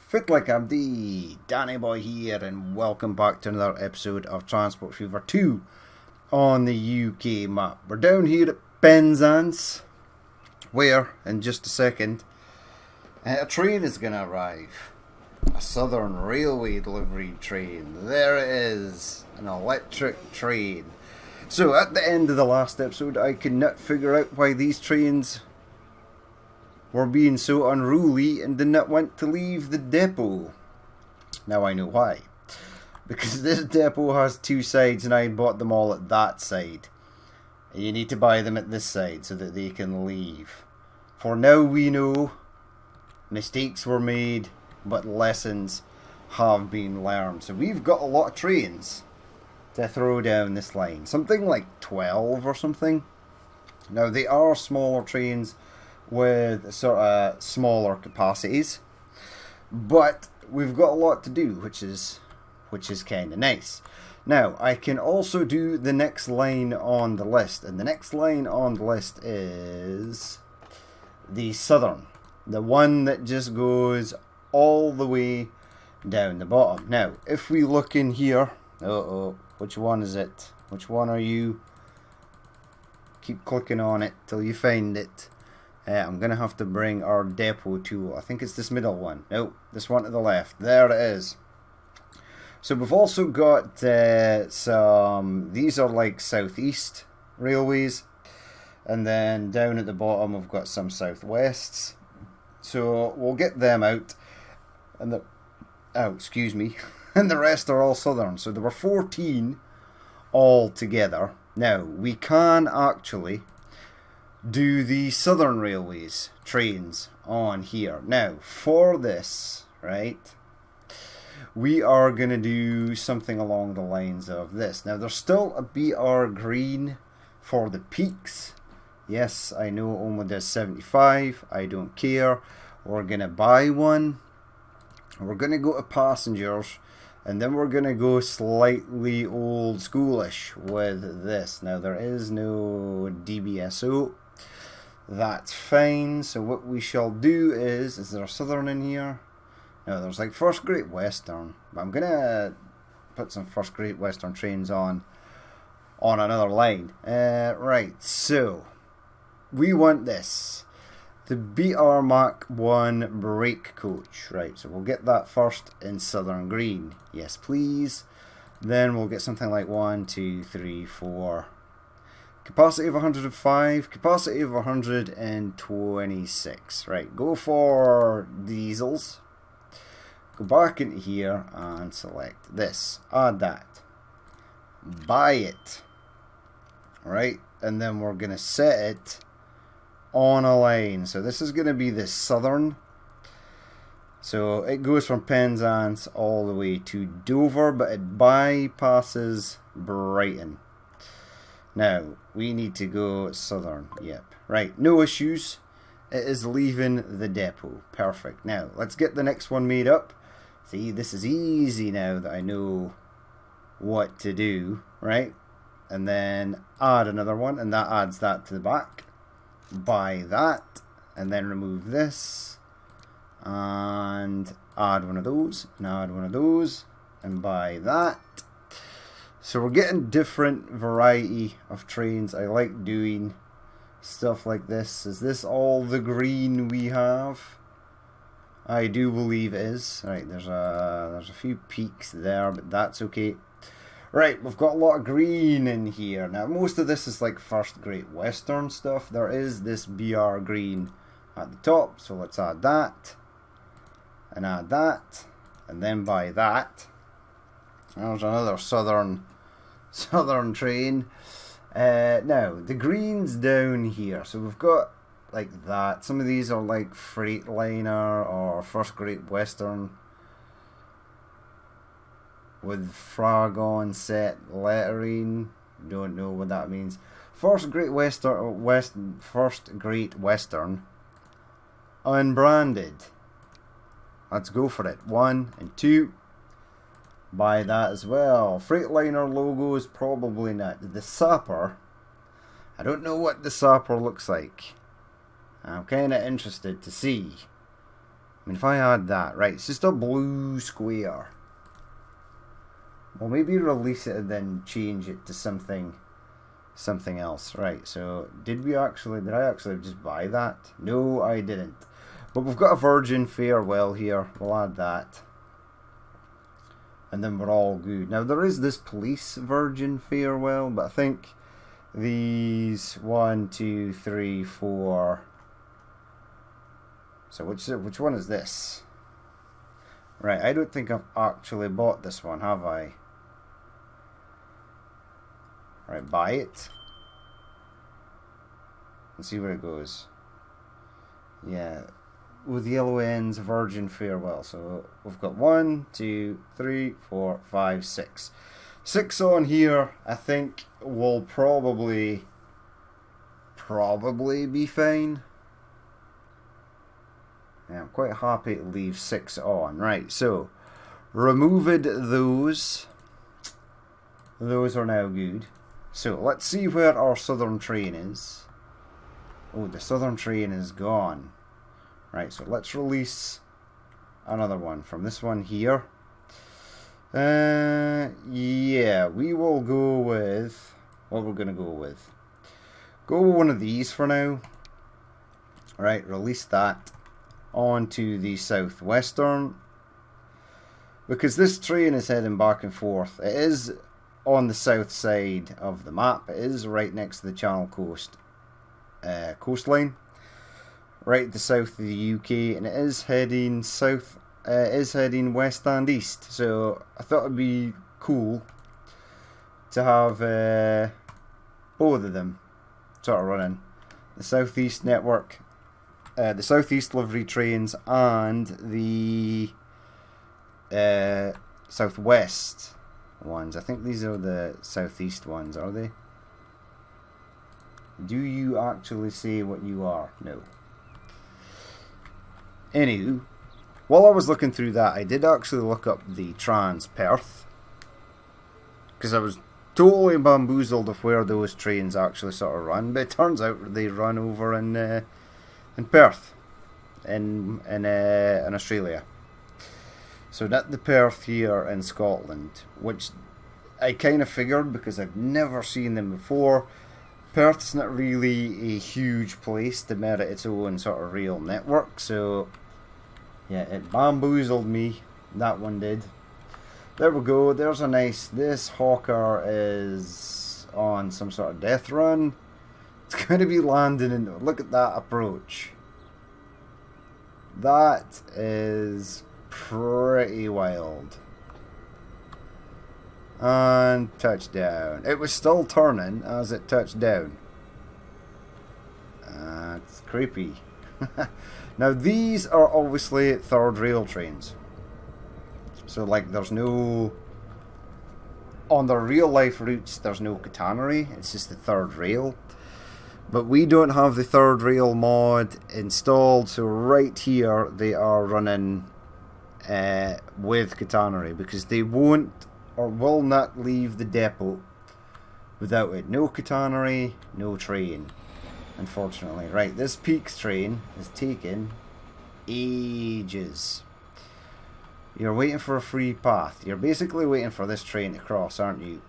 Fit like MD, Danny Boy here, and welcome back to another episode of Transport Fever 2 on the UK map. We're down here at Penzance, where, in just a second, a train is going to arrive. A Southern Railway delivery train. There it is, an electric train. So, at the end of the last episode, I could not figure out why these trains were being so unruly and did not want to leave the depot. Now I know why. Because this depot has two sides and I bought them all at that side. And you need to buy them at this side so that they can leave. For now we know mistakes were made, but lessons have been learned. So we've got a lot of trains to throw down this line. Something like 12 or something. Now they are smaller trains with sort of smaller capacities, but we've got a lot to do, which is kind of nice. Now I can also do the next line on the list, and the next line on the list is the Southern, the one that just goes all the way down the bottom. Now if we look in here, which one is it? Which one are you? Keep clicking on it till you find it. I'm going to have to bring our depot tool. I think it's this middle one. No, this one to the left. There it is. So we've also got some... These are like southeast railways. And then down at the bottom we've got some southwests. So we'll get them out. And excuse me. And the rest are all southern. So there were 14 all together. Now, we can actually do the Southern Railways trains on here. Now, for this, right, we are going to do something along the lines of this. Now, there's still a BR green for the peaks. Yes, I know only does 75. I don't care. We're going to buy one. We're going to go to passengers. And then we're going to go slightly old schoolish with this. Now, there is no DBSO. That's fine. So what we shall do is there a Southern in here? No, there's like First Great Western. But I'm going to put some First Great Western trains on another line. Right, so we want this. The BR Mach 1 brake coach. Right, so we'll get that first in Southern Green. Yes, please. Then we'll get something like 1, 2, 3, 4. Capacity of 105. Capacity of 126. Right, go for diesels. Go back into here and select this. Add that. Buy it. Right, and then we're going to set it on a line. So this is going to be the Southern. So it goes from Penzance all the way to Dover, but it bypasses Brighton. Now we need to go Southern. Yep. Right. No issues. It is leaving the depot. Perfect. Now let's get the next one made up. See, this is easy now that I know what to do. Right. And then add another one, and that adds that to the back. Buy that, and then remove this, and add one of those, and add one of those, and buy that. So we're getting different variety of trains. I like doing stuff like this. Is this all the green we have? I do believe it is. Right, there's a few peaks there, but that's okay. Right, we've got a lot of green in here. Now, most of this is like First Great Western stuff. There is this BR green at the top, so let's add that. And add that. And then buy that. There's another southern train. Now, the green's down here. So we've got like that. Some of these are like Freightliner or First Great Western, with Fragon set lettering. Don't know what that means. First Great Western, First Great Western, unbranded. Let's go for it. 1 and 2. Buy that as well. Freightliner logos, probably not. The Sapper. I don't know what the Sapper looks like. I'm kind of interested to see. mean, if I add that, right, it's just a blue square. Well, maybe release it and then change it to something else. Right, so did I actually just buy that? No, I didn't. But we've got a Virgin Farewell here. We'll add that. And then we're all good. Now, there is this Police Virgin Farewell, but I think these 1, 2, 3, 4. So which one is this? Right, I don't think I've actually bought this one, have I? Right, buy it. Let's see where it goes. Yeah, with yellow ends, Virgin Farewell. So we've got 1, 2, 3, 4, 5, 6. 6 on here, I think will probably be fine. Yeah, I'm quite happy to leave 6 on. Right, so removed those. Those are now good. So let's see where our southern train is. Oh, the southern train is gone. Right, so let's release another one from this one here. Yeah, we will go with what we're going to go with. Go with one of these for now. Right, release that onto the southwestern. Because this train is heading back and forth. It is on the south side of the map. It is right next to the Channel Coast coastline, right at the south of the UK, and it is heading south. Is heading west and east. So I thought it'd be cool to have both of them sort of running. The southeast network, the southeast livery trains, and the southwest ones. I think these are the southeast ones, are they? Do you actually say what you are? No. Anywho, while I was looking through that, I did actually look up the Trans-Perth, because I was totally bamboozled of where those trains actually sort of run. But it turns out they run over in Perth, in Australia. So that's the Perth here in Scotland, which I kind of figured because I've never seen them before. Perth's not really a huge place to merit its own sort of rail network, so yeah, it bamboozled me. That one did. There we go. There's a nice. This hawker is on some sort of death run. It's going to be landing in. Look at that approach. That is pretty wild. And touchdown. It was still turning as it touched down. It's creepy. Now these are obviously third rail trains. So like there's no... On the real life routes there's no catenary. It's just the third rail. But we don't have the third rail mod installed. So right here they are running with catenary. Because they won't or will not leave the depot without it. No catenary, no train, unfortunately. Right, this Peaks train is taking ages. You're waiting for a free path. You're basically waiting for this train to cross, aren't you?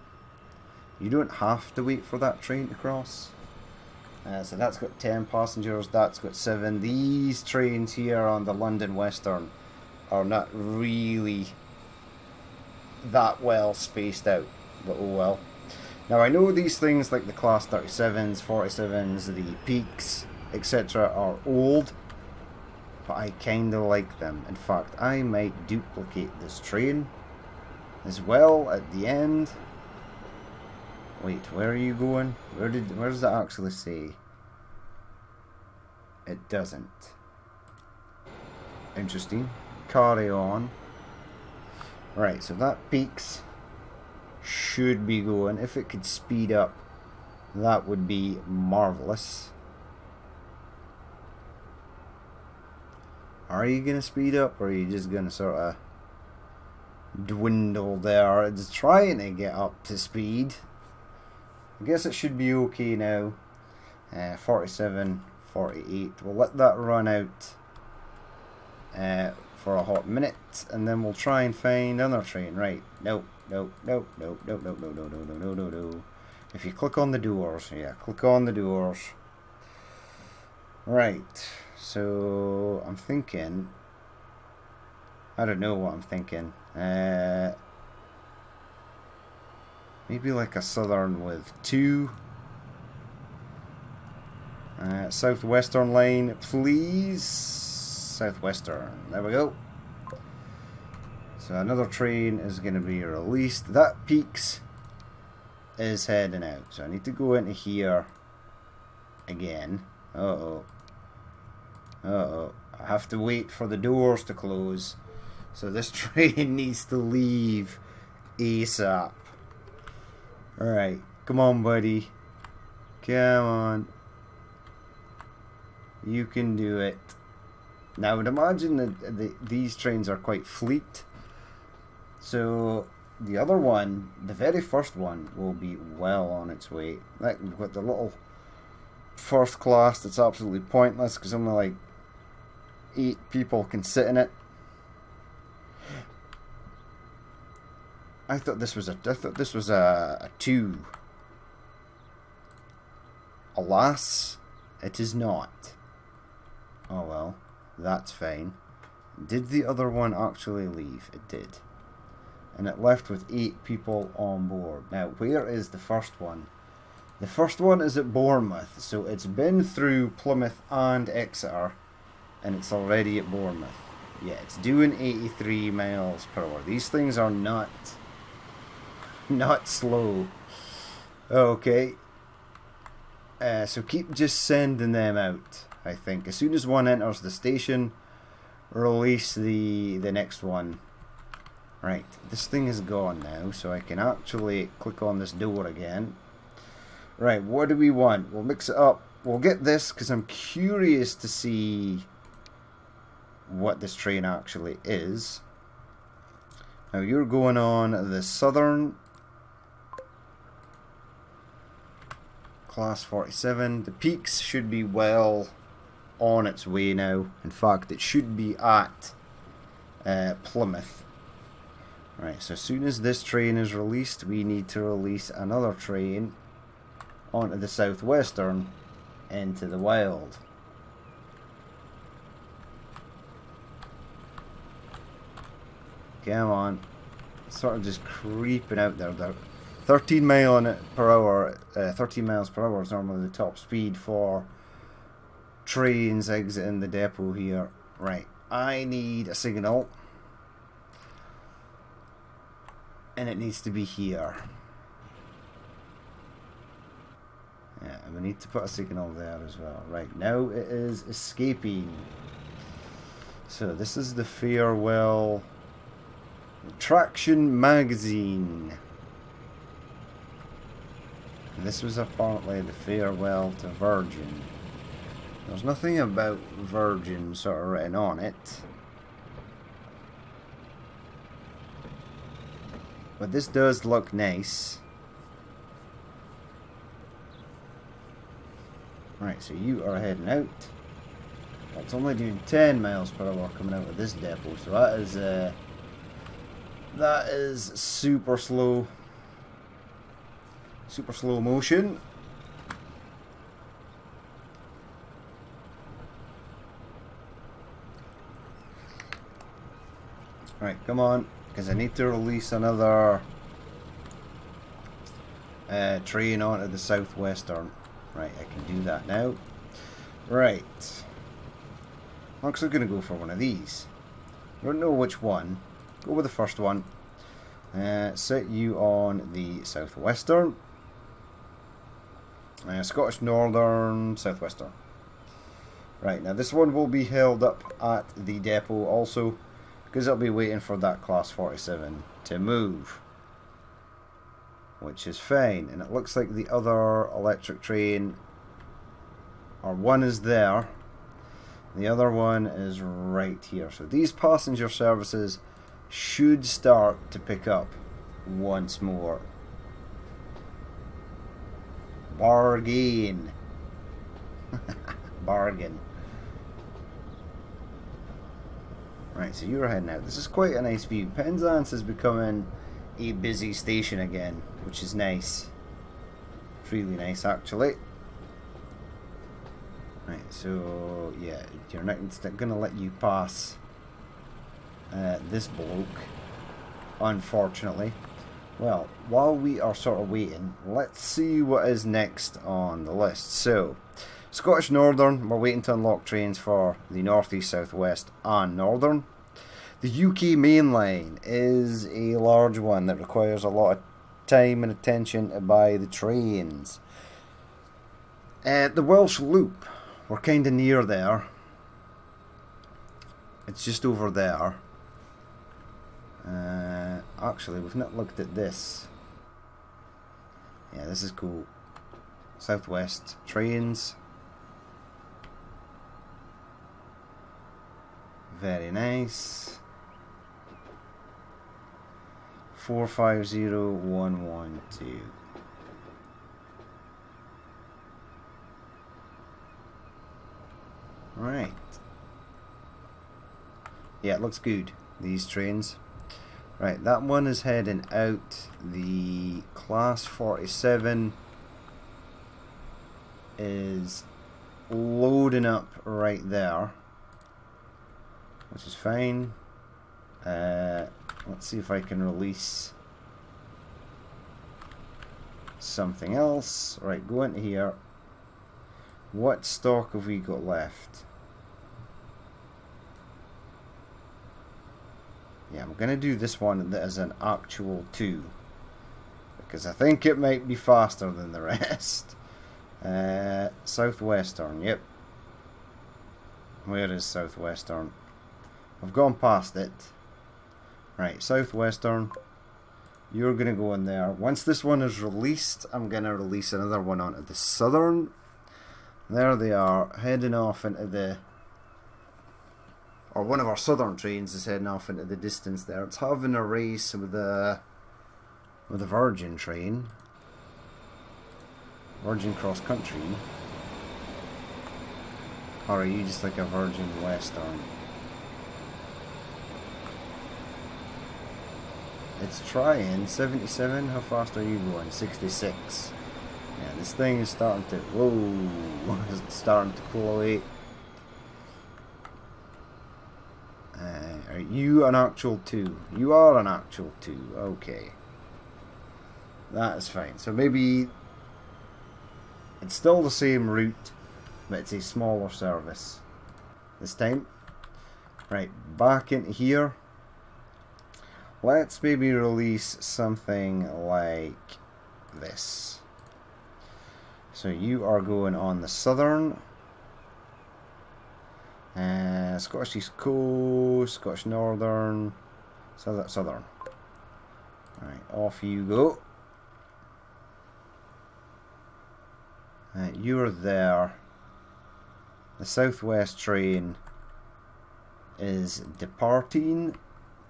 You don't have to wait for that train to cross. So that's got 10 passengers, that's got 7. These trains here on the London Western are not really that well spaced out, but oh well. Now I know these things like the Class 37s, 47s, the Peaks, etc. are old, but I kinda like them. In fact, I might duplicate this train as well at the end. Wait, where are you going? Where does that actually say? It doesn't. Interesting. Carry on. Right, so that Peaks should be going. If it could speed up, that would be marvelous. Are you gonna speed up, or are you just gonna sort of dwindle there? It's trying to get up to speed. I guess it should be okay now. 47, 48. We'll let that run out for a hot minute, and then we'll try and find another train. Right? No, no, no, no, no, no, no, no, no, no, no, no, no. If you click on the doors, yeah, click on the doors. Right. So I'm thinking. I don't know what I'm thinking. Maybe like a southern with 2. Southwestern line, please. Southwestern. There we go. So another train is going to be released. That Peaks is heading out. So I need to go into here again. Uh-oh. Uh-oh. I have to wait for the doors to close. So this train needs to leave ASAP. Alright. Come on, buddy. Come on. You can do it. Now I would imagine that these trains are quite fleet. So the other one, the very first one, will be well on its way. Like, we've got the little first class that's absolutely pointless because only like 8 people can sit in it. I thought this was a 2. Alas, it is not. Oh well, that's fine. Did the other one actually leave? It did. And it left with 8 people on board. Now, where is the first one? The first one is at Bournemouth, so it's been through Plymouth and Exeter, and it's already at Bournemouth. Yeah, it's doing 83 miles per hour. These things are not slow. Okay. So keep just sending them out, I think. As soon as one enters the station, release the next one. Right, this thing is gone now, so I can actually click on this door again. Right, what do we want? We'll mix it up. We'll get this, because I'm curious to see what this train actually is. Now, you're going on the Southern Class 47. The Peaks should be well on its way now. In fact, it should be at Plymouth. Right, so as soon as this train is released, we need to release another train onto the Southwestern into the Wild. Come on. It's sort of just creeping out there. They're 13 miles per hour. 13 miles per hour is normally the top speed for trains exiting the depot here. Right, I need a signal. And it needs to be here. Yeah, and we need to put a signal there as well. Right, now it is escaping. So this is the farewell Traction Magazine. And this was apparently the farewell to Virgin. There's nothing about Virgin sort of written on it. But this does look nice. Right, so you are heading out. It's only doing 10 miles per hour coming out of this depot, so that is super slow. Super slow motion. Right, come on. Because I need to release another train onto the Southwestern. Right, I can do that now. Right. I'm actually going to go for one of these. I don't know which one. Go with the first one. Set you on the Southwestern. Scottish Northern, Southwestern. Right, now this one will be held up at the depot also, because I'll be waiting for that Class 47 to move, which is fine. And it looks like the other electric train, or one is there, the other one is right here. So these passenger services should start to pick up once more. Bargain. Right, so you're heading out. This is quite a nice view. Penzance is becoming a busy station again, which is nice. It's really nice, actually. Right, so yeah, you're not going to let you pass this bloke, unfortunately. Well, while we are sort of waiting, let's see what is next on the list. So, Scottish Northern, we're waiting to unlock trains for the North East, South West and Northern. The UK Main Line is a large one that requires a lot of time and attention to buy the trains. The Welsh Loop, we're kind of near there. It's just over there. Actually, we've not looked at this. Yeah, this is cool. Southwest trains. Very nice. 450112. Right. Yeah, it looks good, these trains. Right, that one is heading out. The Class 47 is loading up right there, which is fine. Let's see if I can release something else. Right, go into here. What stock have we got left? Yeah, I'm going to do this one that is an actual 2, because I think it might be faster than the rest. Southwestern, yep. Where is Southwestern? I've gone past it. Right, Southwestern. You're going to go in there. Once this one is released, I'm going to release another one onto the Southern. There they are, heading off into the... Or one of our Southern trains is heading off into the distance there. It's having a race with the Virgin train. Virgin Cross Country. Or are you just like a Virgin Western? It's trying. 77, how fast are you going? 66. Yeah, this thing is starting to... Whoa! It's starting to pull away. Are you an actual 2? You are an actual 2. Okay. That is fine. So maybe... It's still the same route, but it's a smaller service this time. Right, back into here. Let's maybe release something like this. So you are going on the Southern. Scottish East Coast, Scottish Northern, Southern. Alright, off you go. You're there. The Southwest train is departing.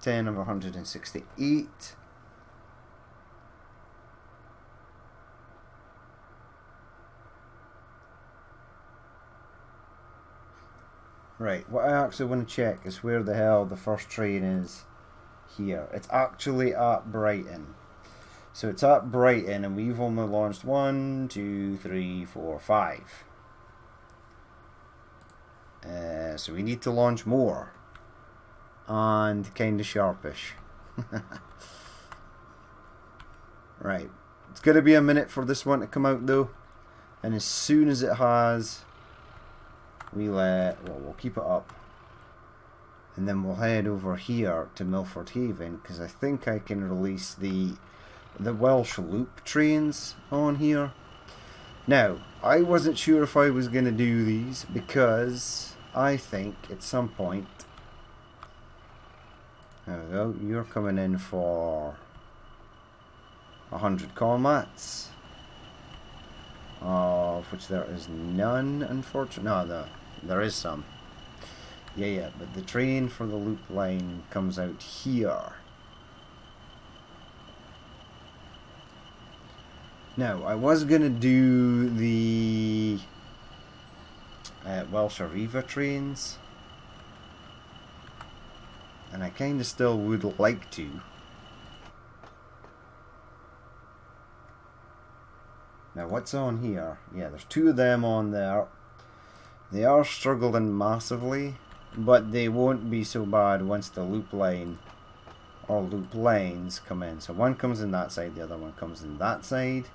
10 of 168. Right, what I actually want to check is where the hell the first train is here. It's actually at Brighton. So it's at Brighton and we've only launched 1, 2, 3, 4, 5. So we need to launch more. And kind of sharpish. Right, it's going to be a minute for this one to come out though. And as soon as it has... we'll keep it up, and then we'll head over here to Milford Haven, because I think I can release the Welsh Loop trains on here. Now, I wasn't sure if I was going to do these, because I think at some point... There we go, you're coming in for 100 combats, of which there is none, unfortunately. No, there is some. Yeah, but the train for the loop line comes out here. Now, I was going to do the Welsh Arriva trains, And I kind of still would like to. Now what's on here? Yeah, there's 2 of them on there. They are struggling massively, but they won't be so bad once the loop line or loop lines come in. So one comes in that side, the other one comes in that side.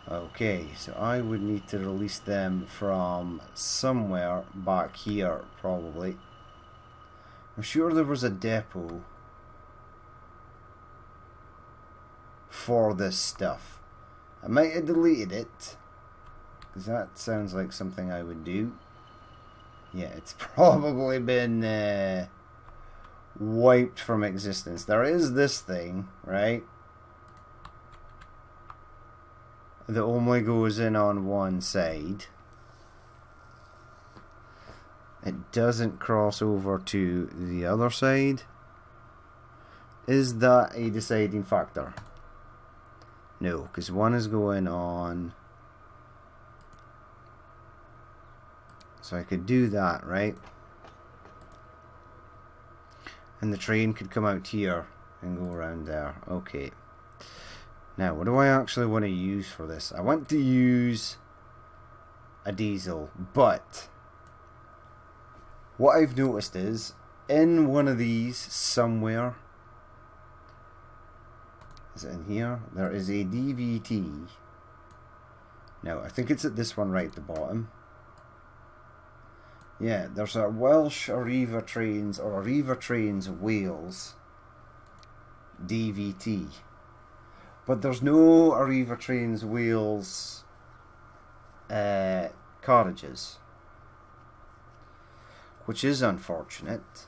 Okay, so I would need to release them from somewhere back here, probably. I'm sure there was a depot for this stuff. I might have deleted it, because that sounds like something I would do. Yeah, it's probably been wiped from existence. There is this thing, right, that only goes in on one side. It doesn't cross over to the other side. Is that a deciding factor? No, because one is going on. So I could do that, right? And the train could come out here and go around there. Okay. Now, what do I actually want to use for this? I want to use a diesel, but what I've noticed is in one of these somewhere, is it in here? There is a DVT. Now, I think it's at this one right at the bottom. Yeah, there's a Welsh Arriva Trains or Arriva Trains Wales DVT. But there's no Arriva Trains Wales carriages, which is unfortunate.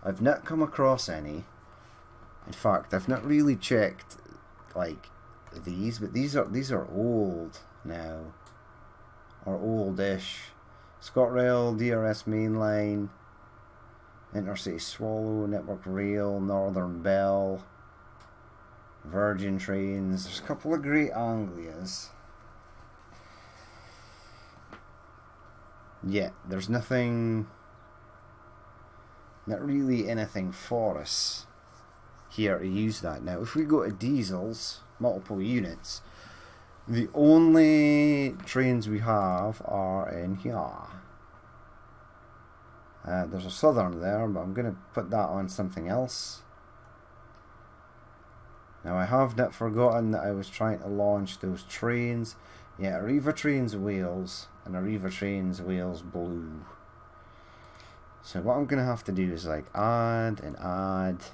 I've not come across any. In fact, I've not really checked like these, but these are old now, or oldish. ScotRail, DRS Mainline, Intercity Swallow, Network Rail, Northern Bell, Virgin Trains. There's a couple of Great Anglias. Yeah, there's nothing, not really anything for us here to use that. Now, if we go to diesels, multiple units, the only trains we have are in here. There's a Southern there, but I'm going to put that on something else. Now, I have not forgotten that I was trying to launch those trains. Yeah, Arriva Trains Wales and Arriva Trains Wales Blue. So what I'm going to have to do is like add and add,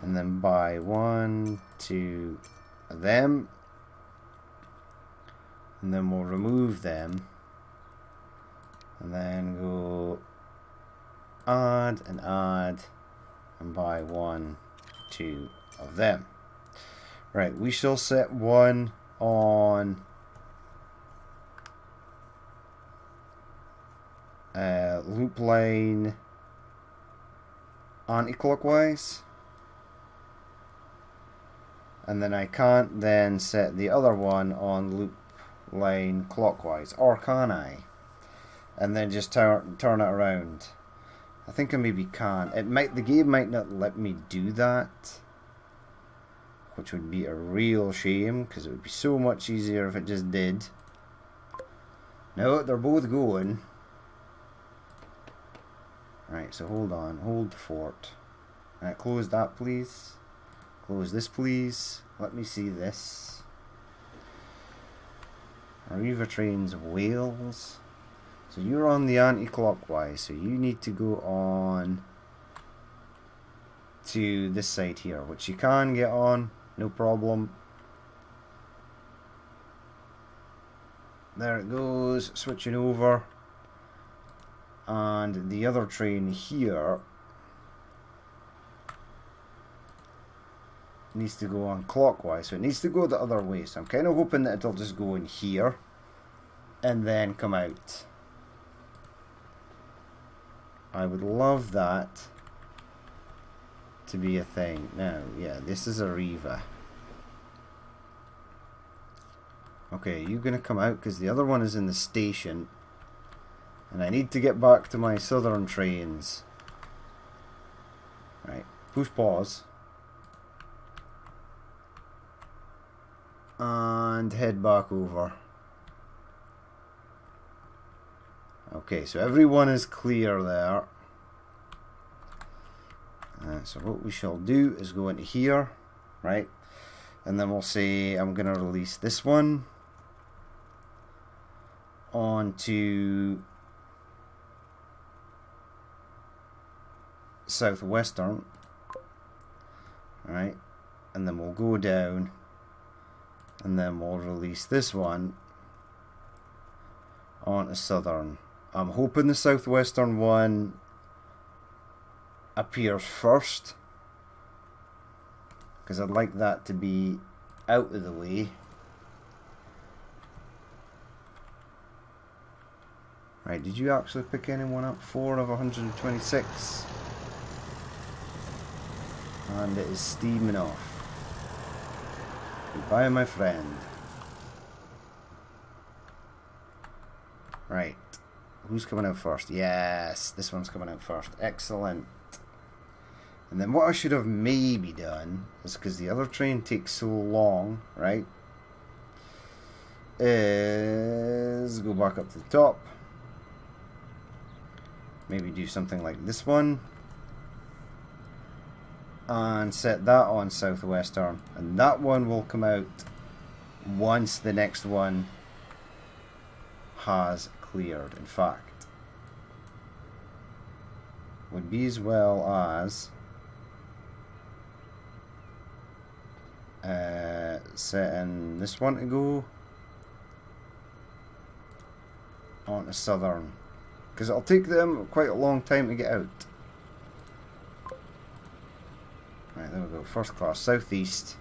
and then buy 1, 2 of them, and then we'll remove them, and then go add and add, and buy 1, 2 of them. Right, we shall set one on loop line anti-clockwise, and then I can't then set the other one on loop line clockwise, or can I? And then just turn it around. I think I maybe can. The game might not let me do that, which would be a real shame, because it would be so much easier if it just did. No, they're both going. Right, so hold on, hold the fort. Right, close that please. Close this please. Let me see this. Arriva Trains Wales. So you're on the anti-clockwise, so you need to go on to this side here, which you can get on, no problem. There it goes, switching over. And the other train here needs to go on clockwise, so it needs to go the other way. So I'm kind of hoping that it'll just go in here and then come out. I would love that to be a thing. Now, yeah, this is Arriva. Okay, you're going to come out because the other one is in the station. And I need to get back to my southern trains. Right, push pause. And head back over. Okay, so everyone is clear there. So what we shall do is go into here, right? And then we'll say I'm going to release this one onto southwestern, right? And then we'll go down, and then we'll release this one onto southern. I'm hoping the southwestern one appears first, because I'd like that to be out of the way. Right, did you actually pick anyone up? 4 of 126. And it is steaming off. Goodbye, my friend. Right. Who's coming out first? Yes, this one's coming out first. Excellent. And then what I should have maybe done is, because the other train takes so long, right, is go back up to the top. Maybe do something like this one. And set that on southwestern. And that one will come out once the next one has cleared. In fact, would be as well as setting this one to go onto southern, because it'll take them quite a long time to get out. Right, there we go. First class southeast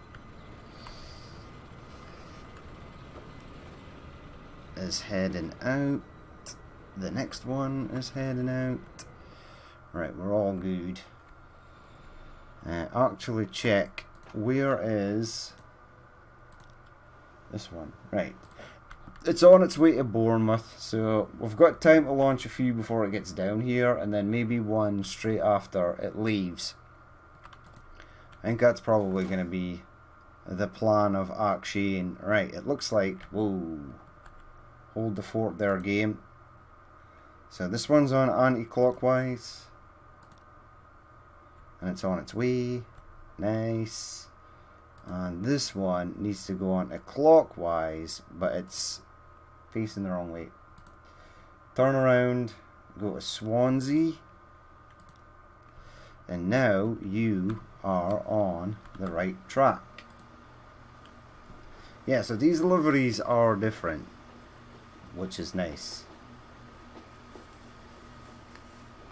is heading out. The next one is heading out. Right, we're all good. Actually check, where is this one? Right, it's on its way to Bournemouth, so we've got time to launch a few before it gets down here, and then maybe one straight after it leaves. I think that's probably going to be the plan of action. Right, it looks like, whoa, hold the fort there, game. So this one's on anti-clockwise, and it's on its way. Nice. And this one needs to go on to clockwise, but it's facing the wrong way. Turn around, go to Swansea, and now you are on the right track. Yeah, so these liveries are different, which is nice.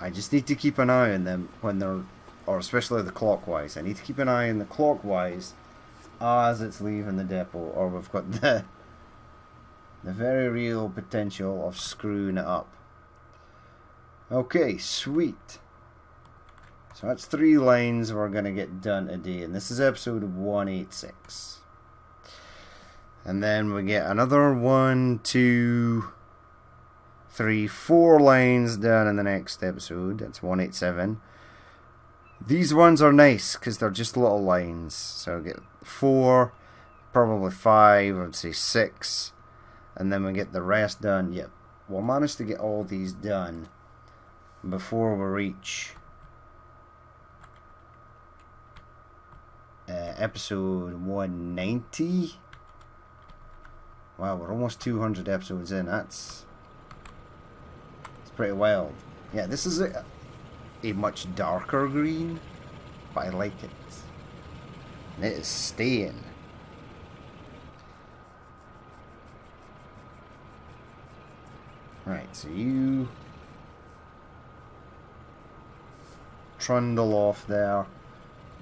I just need to keep an eye on them when they're, or especially the clockwise. I need to keep an eye on the clockwise as it's leaving the depot, or we've got the very real potential of screwing it up. Okay, sweet. So that's 3 lines we're going to get done today, and this is episode 186. And then we get another 1, 2, 3, 4 lines done in the next episode. That's 187. These ones are nice because they're just little lines. So we get 4, probably 5, I'd say 6, and then we get the rest done. Yep, we'll manage to get all these done before we reach episode 190. Wow, we're almost 200 episodes in. It's pretty wild. Yeah, this is a much darker green, but I like it. And it is staying. Right, so you trundle off there,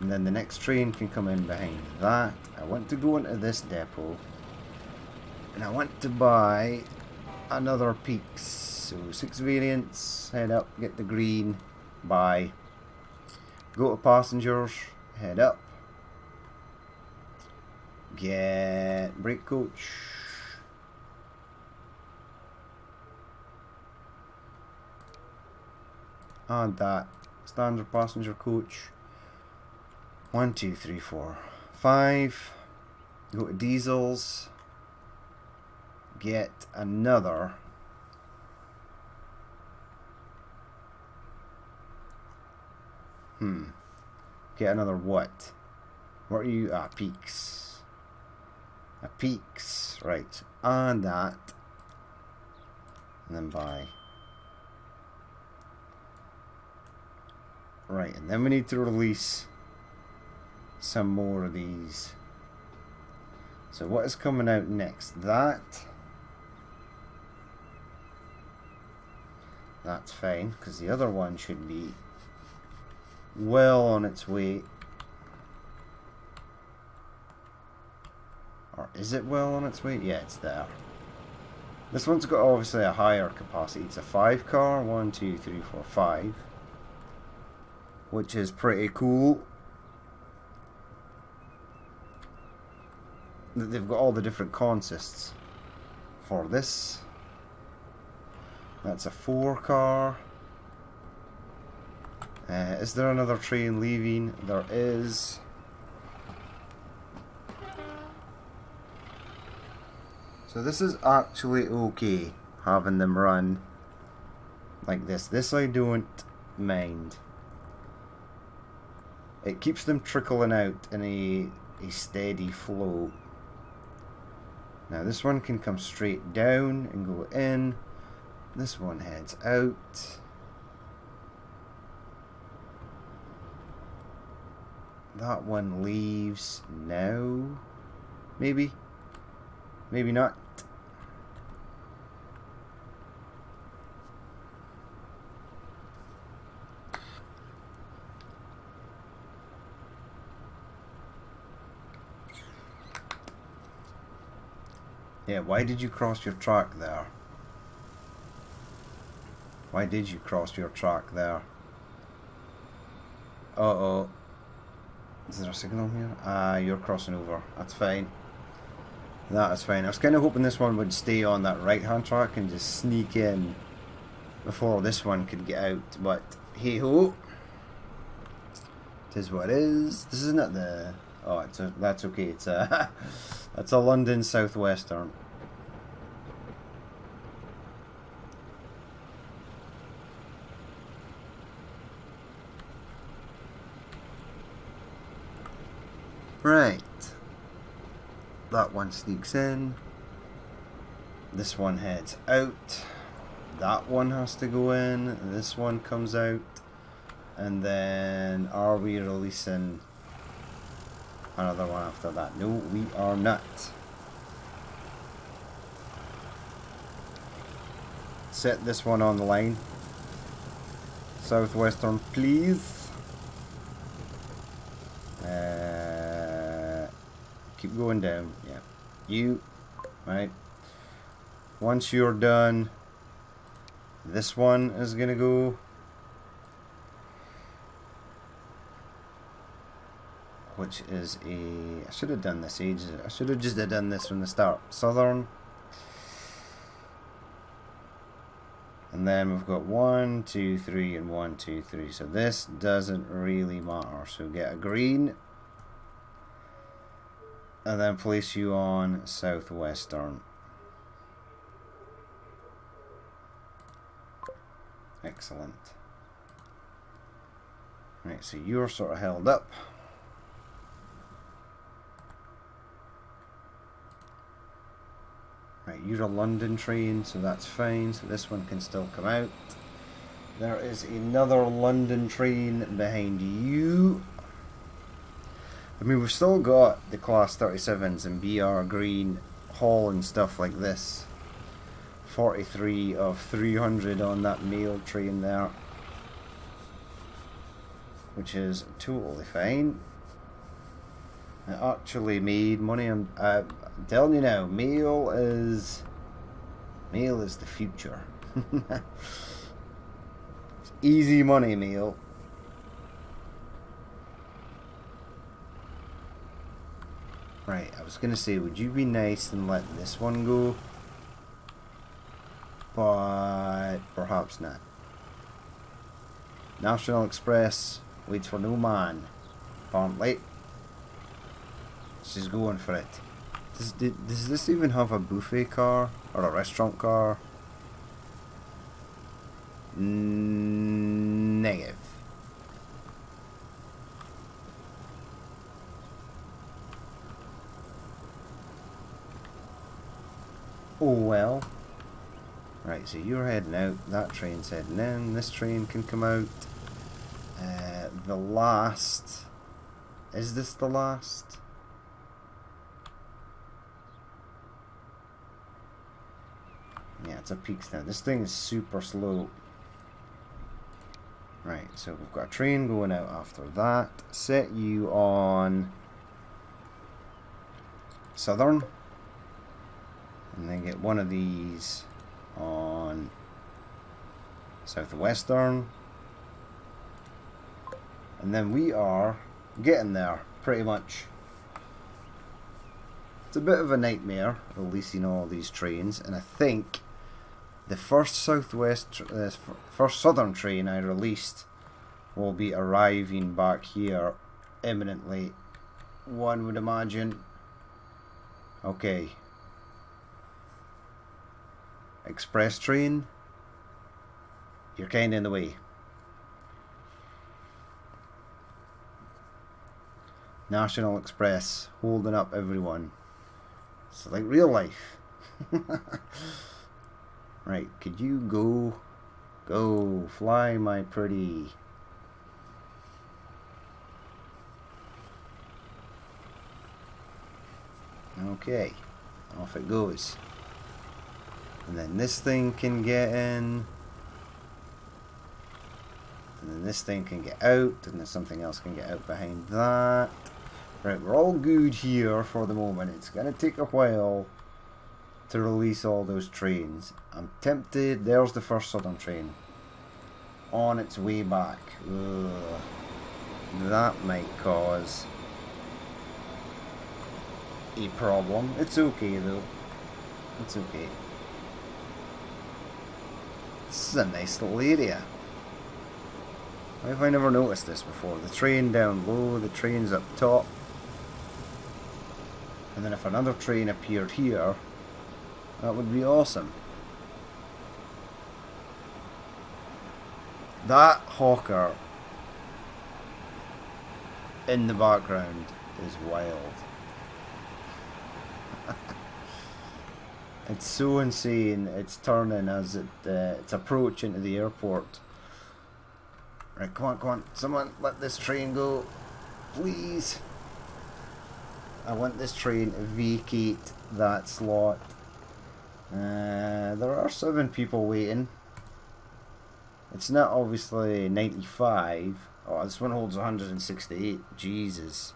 and then the next train can come in behind that. I want to go into this depot, and I want to buy another Peaks. So 6 variants, head up, get the green, buy. Go to passengers, head up, get brake coach. Add that. Standard passenger coach. 1, 2, 3, 4, 5. Go to diesels. Get another. Get another what? What are you? Ah, peaks. A peaks. Right. And that. And then buy. Right. And then we need to release some more of these. So what is coming out next? That. That's fine, because the other one should be well on its way. Or is it well on its way? Yeah, it's there. This one's got obviously a higher capacity. It's a 5 car. 1, 2, 3, 4, 5. Which is pretty cool. They've got all the different consists for this. That's a 4 car. Is there another train leaving? There is. So this is actually okay, having them run like this. This I don't mind. It keeps them trickling out in a steady flow. Now this one can come straight down and go in. This one heads out. That one leaves now. Maybe. Maybe not. Yeah, why did you cross your track there? Why did you cross your track there? Uh-oh. Is there a signal here? Ah, you're crossing over. That's fine. That is fine. I was kind of hoping this one would stay on that right-hand track and just sneak in before this one could get out. But hey-ho. It is what it is. This isn't the... Oh, that's okay. It's a... That's a London Southwestern. Right. That one sneaks in. This one heads out. That one has to go in. This one comes out. And then are we releasing another one after that? No, we are not. Set this one on the line. Southwestern, please. Keep going down. Yeah. You. Right. Once you're done, this one is going to go. Which is a... I should have done this ages. I should have just done this from the start. Southern. And then we've got 1, 2, 3, and 1, 2, 3. So this doesn't really matter. So get a green. And then place you on Southwestern. Excellent. Right, so you're sort of held up. Right, you're a London train, so that's fine. So this one can still come out. There is another London train behind you. I mean, we've still got the Class 37s and BR Green Hall and stuff like this. 43 of 300 on that mail train there. Which is totally fine. It actually made money. I'm telling you now, mail is the future. It's easy money, mail. Right, I was gonna say, would you be nice and let this one go? But perhaps not. National Express waits for no man. Apparently. She's going for it. Does this even have a buffet car? Or a restaurant car? Negative. Oh well. Right, so you're heading out, that train's heading in, this train can come out. The last... Is this the last? Yeah, it's a peaks now. This thing is super slow. Right, so we've got a train going out after that. Set you on Southern. And then get one of these on Southwestern. And then we are getting there, pretty much. It's a bit of a nightmare releasing all these trains, and I think the first first Southern train I released will be arriving back here imminently, one would imagine. Okay. Express train, you're kind of in the way. National Express, holding up everyone. It's like real life. Right, could you go, fly my pretty. Okay, off it goes. And then this thing can get in. And then this thing can get out. And then something else can get out behind that. Right, we're all good here for the moment. It's going to take a while to release all those trains. I'm tempted. There's the first Southern train. On its way back. Ugh. That might cause a problem. It's okay though. It's okay. This is a nice little area. Why have I never noticed this before? The train down low, the train's up top. And then if another train appeared here, that would be awesome. That hawker in the background is wild. It's so insane. It's turning as it's approaching to the airport. Right, come on, someone let this train go, please. I want this train to vacate that slot. There are 7 people waiting. It's not obviously 95. Oh, this one holds 168. Jesus.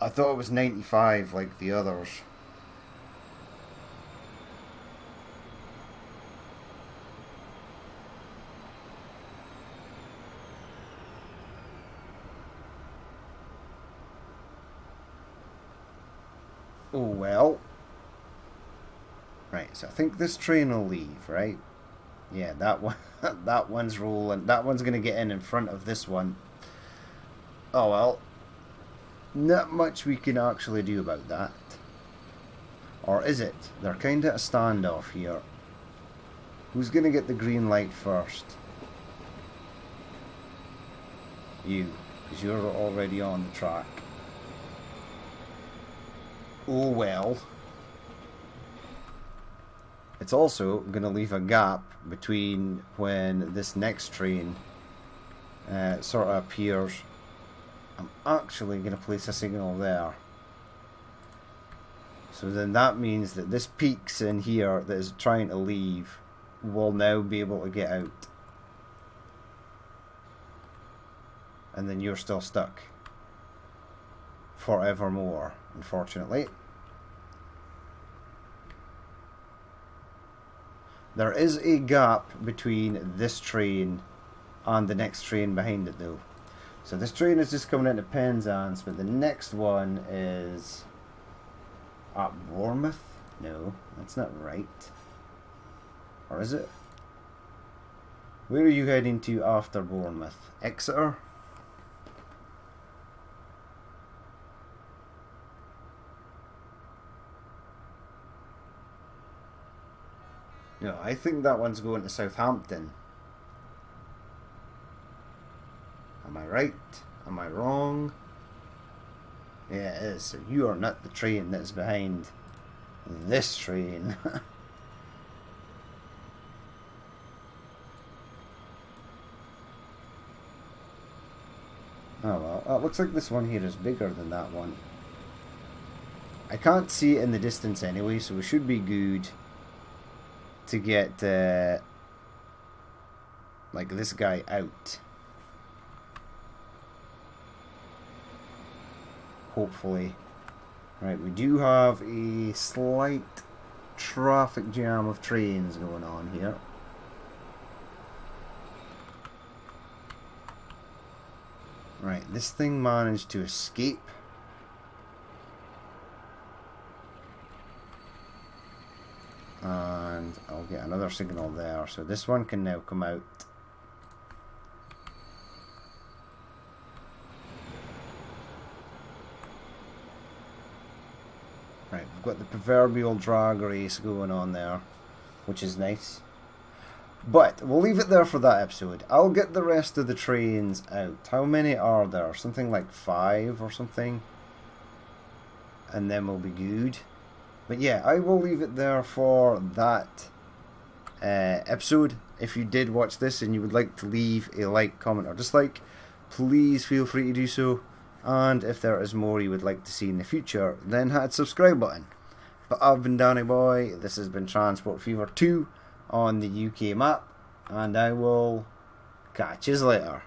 I thought it was 95 like the others. Oh well. Right, so I think this train will leave, right? Yeah, that one, that one's rolling. That one's gonna get in front of this one. Oh well. Not much we can actually do about that. Or is it? They're kind of a standoff here. Who's gonna get the green light first? You, because you're already on the track. Oh well. It's also going to leave a gap between when this next train sort of appears. I'm actually going to place a signal there. So then that means that this peaks in here that is trying to leave will now be able to get out. And then you're still stuck. Forevermore, unfortunately. There is a gap between this train and the next train behind it though. So this train is just coming into Penzance, but the next one is at Bournemouth? No, that's not right. Or is it? Where are you heading to after Bournemouth? Exeter? No, I think that one's going to Southampton. Am I right? Am I wrong? Yeah, it is. So you are not the train that's behind this train. Oh well, it looks like this one here is bigger than that one. I can't see it in the distance anyway, so we should be good to get like this guy out. Hopefully. Right, we do have a slight traffic jam of trains going on here. Right, this thing managed to escape. And I'll get another signal there. So this one can now come out. Right, we've got the proverbial drag race going on there, which is nice. But we'll leave it there for that episode. I'll get the rest of the trains out. How many are there? Something like 5 or something. And then we'll be good. But yeah, I will leave it there for that episode. If you did watch this and you would like to leave a like, comment or dislike, please feel free to do so. And if there is more you would like to see in the future, then hit the subscribe button. But I've been Danny Boy. This has been Transport Fever 2 on the UK map. And I will catch you later.